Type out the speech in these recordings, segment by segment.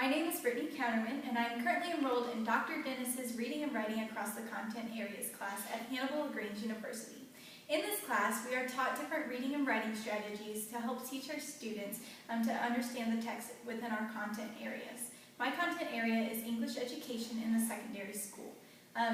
My name is Brittany Counterman, and I am currently enrolled in Dr. Dennis's Reading and Writing Across the Content Areas class at Hannibal-LaGrange University. In this class, we are taught different reading and writing strategies to help teach our students to understand the text within our content areas. My content area is English education in the secondary school.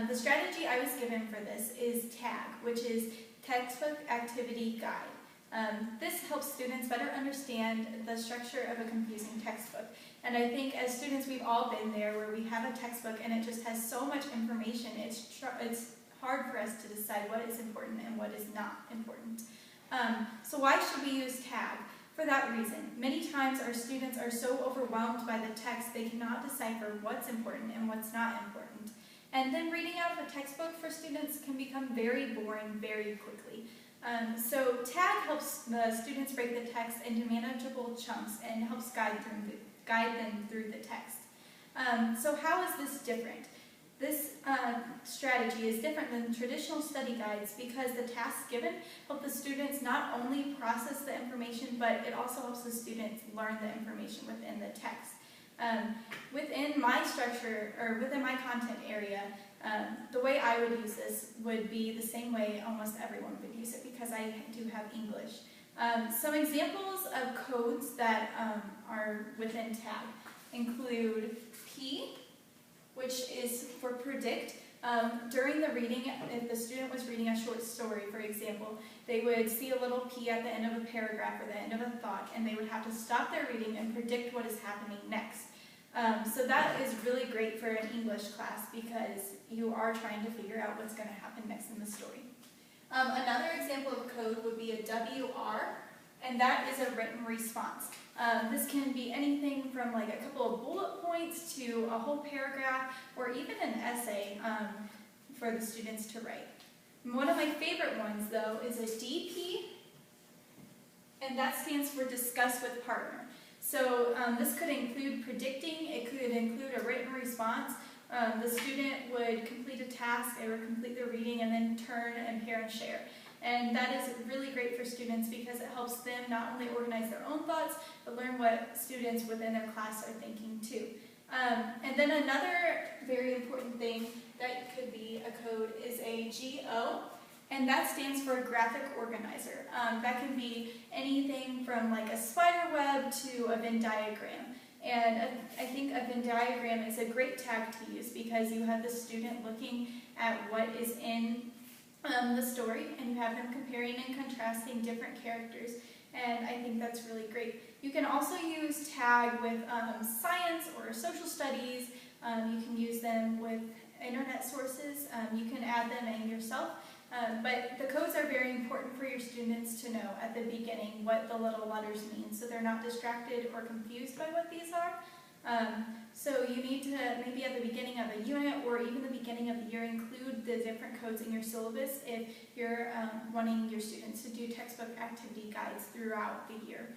The strategy I was given for this is TAG, which is Textbook Activity Guide. This helps students better understand the structure of a confusing textbook. And I think as students, we've all been there where we have a textbook and it just has so much information, it's hard for us to decide what is important and what is not important. So why should we use TAG? For that reason. Many times our students are so overwhelmed by the text they cannot decipher what's important and what's not important. And then reading out of a textbook for students can become very boring very quickly. So TAG helps the students break the text into manageable chunks and helps guide them through the text. So how is this different? This strategy is different than traditional study guides because the tasks given help the students not only process the information, but it also helps the students learn the information within the text. Within my structure, or within my content area, the way I would use this would be the same way almost everyone would use it because I do have English. Some examples of codes that are within TAG include P, which is for predict. During the reading, if the student was reading a short story, for example, they would see a little P at the end of a paragraph or the end of a thought, and they would have to stop their reading and predict what is happening next. So that is really great for an English class because you are trying to figure out what's going to happen next in the story. Another example of code would be a WR, and that is a written response. This can be anything from like a couple of bullet points to a whole paragraph or even an essay for the students to write. And one of my favorite ones, though, is a DP, and that stands for discuss with partner. So this could include predicting, it could include a written response. The student would complete a task, they would complete their reading, and then turn and pair and share. And that is really great for students because it helps them not only organize their own thoughts, but learn what students within their class are thinking too. And then another very important thing that could be a code is a GO, and that stands for a graphic organizer. That can be anything from like a spider web to a Venn diagram. And I think a Venn diagram is a great tag to use because you have the student looking at what is in the story, and you have them comparing and contrasting different characters, and I think that's really great. You can also use TAG with science or social studies. You can use them with internet sources. You can add them in yourself, but the codes are very important for your students to know at the beginning what the little letters mean so they're not distracted or confused by what these are. So you need to, maybe at the beginning of a unit or even the beginning of the year, include the different codes in your syllabus if you're wanting your students to do textbook activity guides throughout the year.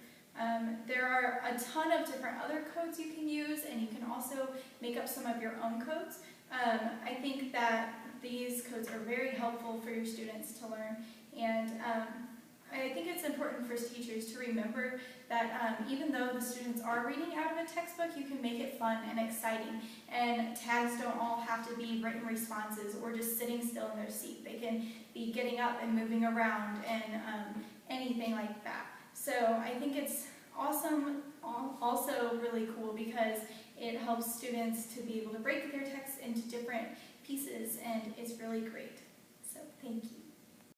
There are a ton of different other codes you can use, and you can also make up some of your own codes. I think that these codes are very helpful for your students to learn, and I think it's important for teachers to remember that even though the students are reading out of a textbook, you can make it fun and exciting. And tags don't all have to be written responses or just sitting still in their seat. They can be getting up and moving around and anything like that. So I think it's awesome, also really cool because it helps students to be able to break their text into different pieces, and it's really great. So thank you.